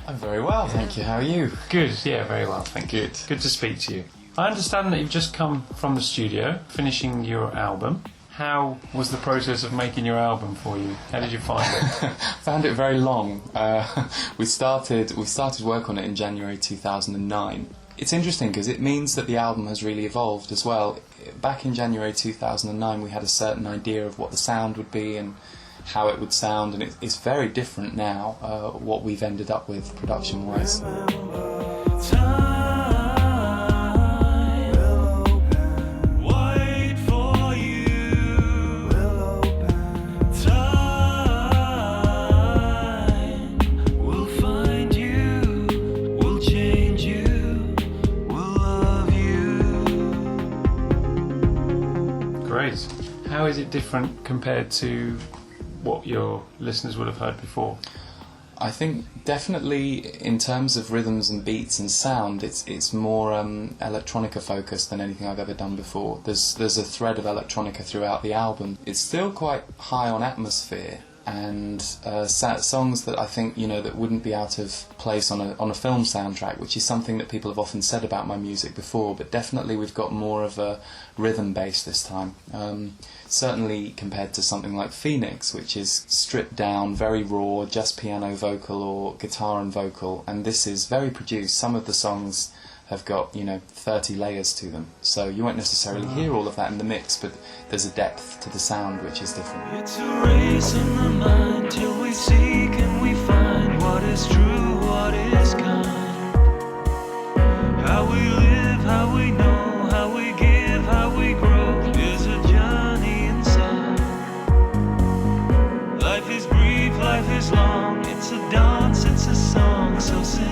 I'm very well, thank you. How are you? Good, yeah, very well, thank you. Good. Good to speak to you. I understand that you've just come from the studio, finishing your album. How was the process of making your album for you? How did you find it? Found it very long. We started work on it in January 2009. It's interesting because it means that the album has really evolved as well. Back in January 2009 we had a certain idea of what the sound would be and how it would sound, and it's very different now, what we've ended up with production-wise. Great. How is it different compared to what your listeners would have heard before? I think definitely in terms of rhythms and beats and sound, it's more electronica focused than anything I've ever done before. There's a thread of electronica throughout the album. It's still quite high on atmosphere and songs that I think that wouldn't be out of place on a film soundtrack, which is something that people have often said about my music before. But definitely we've got more of a rhythm base this time. Certainly compared to something like Phoenix, which is stripped down, very raw, just piano vocal or guitar and vocal, and this is very produced. Some of the songs have got 30 layers to them, so you won't necessarily hear all of that in the mix, but there's a depth to the sound which is different. It's a race in the mind till we seek and we find what is true, what is kind. How we live, how we know, how we give, how we grow is a journey inside. Life is brief, life is long, it's a dance, it's a song, so sing.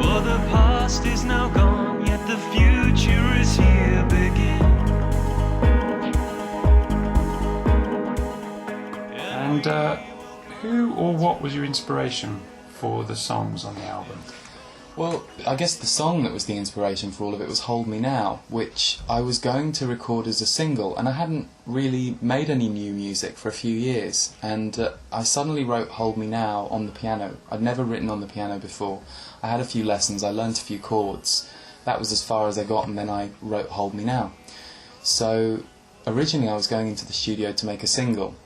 For the past is now gone, yet the future is here, begin. And who or what was your inspiration for the songs on the album? Well, I guess the song that was the inspiration for all of it was Hold Me Now, which I was going to record as a single, and I hadn't really made any new music for a few years, and I suddenly wrote Hold Me Now on the piano. I'd never written on the piano before. I had a few lessons, I learnt a few chords. That was as far as I got, and then I wrote Hold Me Now. So originally I was going into the studio to make a single,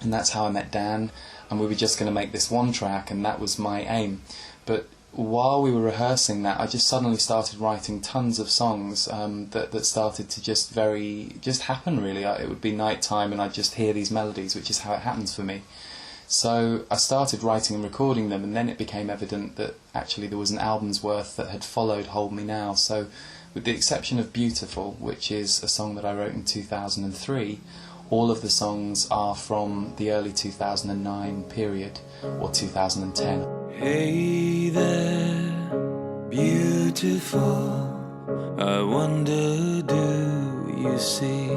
and that's how I met Dan, and we were just going to make this one track, and that was my aim. But while we were rehearsing that, I just suddenly started writing tons of songs that started to just happen really. It would be night time and I'd just hear these melodies, which is how it happens for me. So I started writing and recording them, and then it became evident that actually there was an album's worth that had followed Hold Me Now. So with the exception of Beautiful, which is a song that I wrote in 2003, all of the songs are from the early 2009 period, or 2010. Hey there, beautiful, I wonder, do you see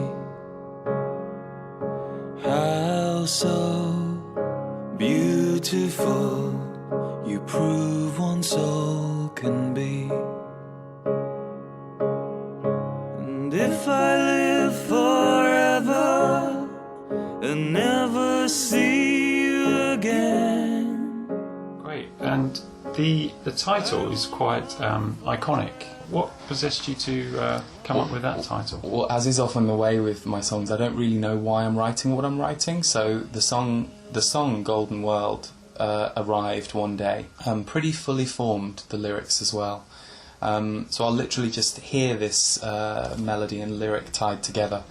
how so beautiful you prove one soul can be? And if I live forever and never see you again. Great, and the title is quite iconic. What possessed you to come up with that title? Well, as is often the way with my songs, I don't really know why I'm writing what I'm writing. So the song Golden World arrived one day, pretty fully formed, the lyrics as well. So I'll literally just hear this melody and lyric tied together.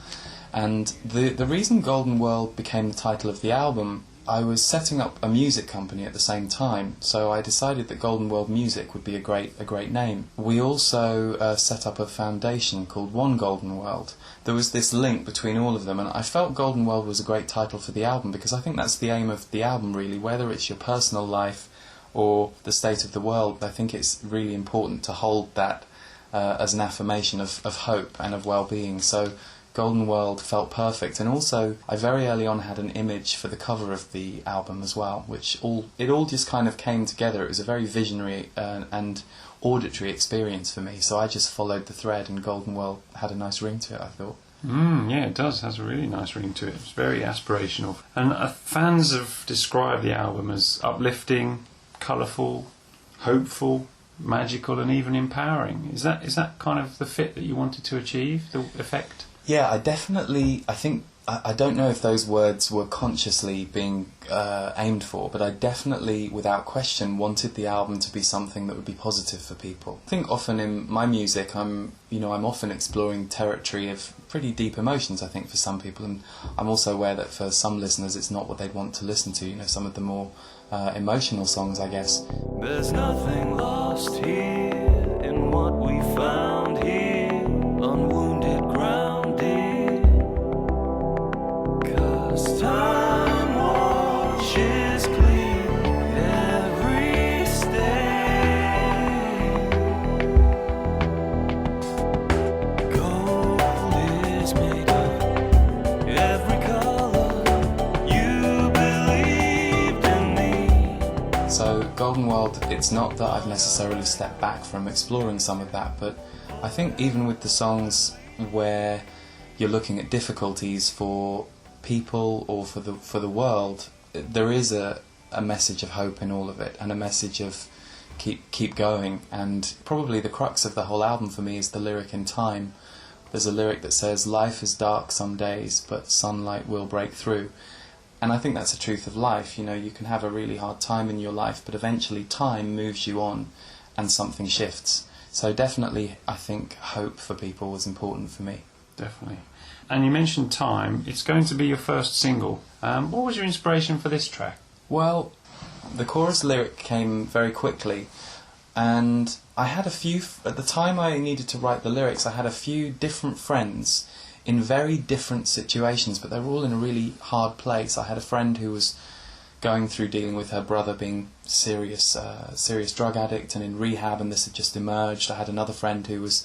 And the reason Golden World became the title of the album, I was setting up a music company at the same time, so I decided that Golden World Music would be a great name. We also set up a foundation called One Golden World. There was this link between all of them, and I felt Golden World was a great title for the album, because I think that's the aim of the album really, whether it's your personal life or the state of the world. I think it's really important to hold that as an affirmation of hope and of well-being. So Golden World felt perfect, and also I very early on had an image for the cover of the album as well, which it all just kind of came together. It was a very visionary and auditory experience for me, so I just followed the thread, and Golden World had a nice ring to it, I thought. Yeah, it does. It has a really nice ring to it. It's very aspirational. And fans have described the album as uplifting, colourful, hopeful, magical, and even empowering. Is that kind of the fit that you wanted to achieve, the effect? Yeah, I think, I don't know if those words were consciously being aimed for, but I definitely, without question, wanted the album to be something that would be positive for people. I think often in my music, I'm often exploring territory of pretty deep emotions, I think, for some people, and I'm also aware that for some listeners it's not what they'd want to listen to, some of the more emotional songs, I guess. There's nothing lost here in what we found here on wounded ground, dear. 'Cause time washes clean every stain. Gold is made of every color. You believed in me. So Golden World, it's not that I've necessarily stepped back from exploring some of that, but I think even with the songs where you're looking at difficulties for people or for the world, there is a message of hope in all of it, and a message of keep going. And probably the crux of the whole album for me is the lyric in Time. There's a lyric that says, "Life is dark some days, but sunlight will break through." And I think that's a truth of life. You can have a really hard time in your life, but eventually time moves you on and something shifts. So definitely, I think hope for people was important for me. Definitely. And you mentioned Time. It's going to be your first single. What was your inspiration for this track? Well, the chorus lyric came very quickly, and I had a few, at the time I needed to write the lyrics, I had a few different friends in very different situations, but they were all in a really hard place. I had a friend who was going through dealing with her brother being serious drug addict and in rehab, and this had just emerged. I had another friend who was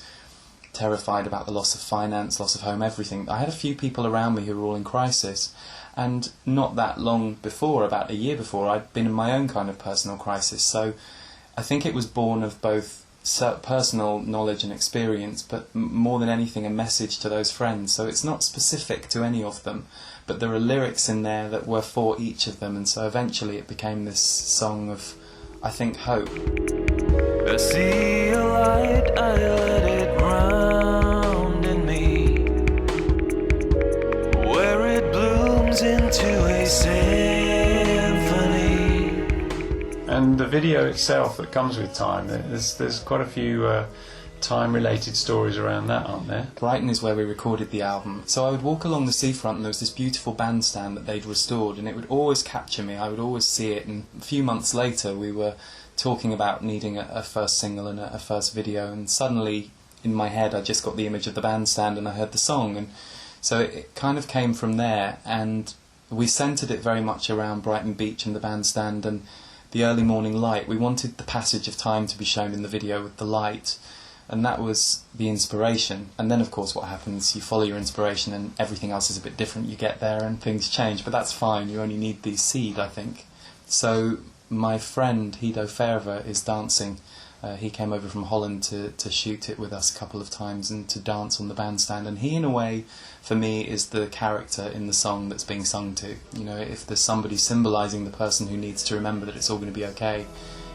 terrified about the loss of finance, loss of home, everything. I had a few people around me who were all in crisis, and not that long before, about a year before, I'd been in my own kind of personal crisis. So I think it was born of both personal knowledge and experience, but more than anything a message to those friends. So it's not specific to any of them, but there are lyrics in there that were for each of them, and so eventually it became this song of, I think, hope. I see a light, I let it round in me, where it blooms into a symphony. And the video itself that comes with Time, there's quite a few time-related stories around that, aren't there? Brighton is where we recorded the album. So I would walk along the seafront and there was this beautiful bandstand that they'd restored, and it would always capture me. I would always see it, and a few months later we were talking about needing a first single and a first video, and suddenly in my head I just got the image of the bandstand and I heard the song, and so it kind of came from there. And we centred it very much around Brighton Beach and the bandstand and the early morning light. We wanted the passage of time to be shown in the video with the light, and that was the inspiration. And then of course what happens, you follow your inspiration and everything else is a bit different. You get there and things change, but that's fine. You only need the seed, I think. So my friend Hido Ferver is dancing. He came over from Holland to shoot it with us a couple of times and to dance on the bandstand, and he in a way for me is the character in the song that's being sung to. If there's somebody symbolising the person who needs to remember that it's all going to be okay,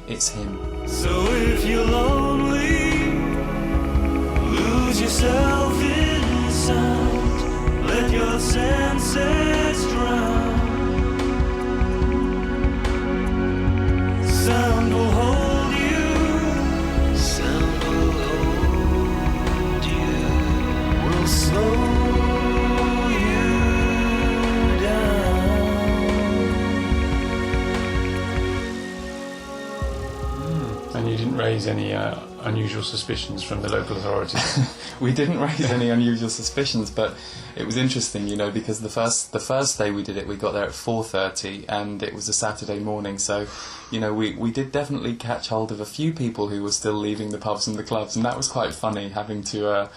it's him. So if you're lonely, lose yourself in sound, let your senses drown. Sound will hold you, sound will hold you, will slow you down. And you didn't raise any unusual suspicions from the local authorities? We didn't raise any unusual suspicions, but it was interesting, because the first day we did it, we got there at 4:30, and it was a Saturday morning, so we did definitely catch hold of a few people who were still leaving the pubs and the clubs, and that was quite funny, having to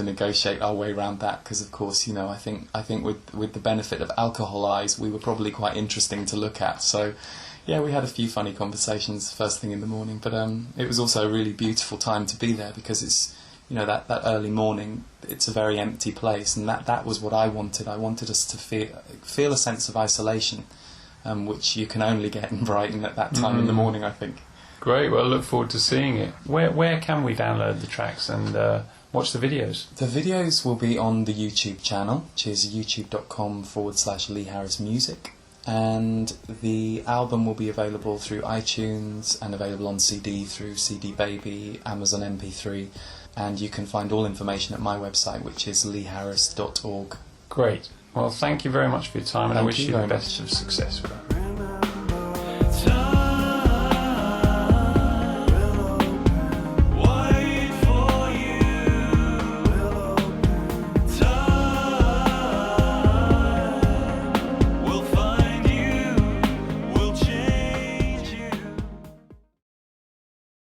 negotiate our way around that, because of course, I think with the benefit of alcohol eyes, we were probably quite interesting to look at. So yeah, we had a few funny conversations first thing in the morning, but it was also a really beautiful time to be there, because it's that early morning, it's a very empty place, and that was what I wanted. I wanted us to feel a sense of isolation, which you can only get in Brighton at that time in the morning, I think. Great, well, I look forward to seeing it. Where can we download the tracks and watch the videos? The videos will be on the YouTube channel, which is youtube.com/Lee Harris Music, and the album will be available through iTunes and available on CD through CD Baby, Amazon MP3, and you can find all information at my website, which is leeharris.org. Great. Well, thank you very much for your time, and I Thank wish you you the very best much. of success with that.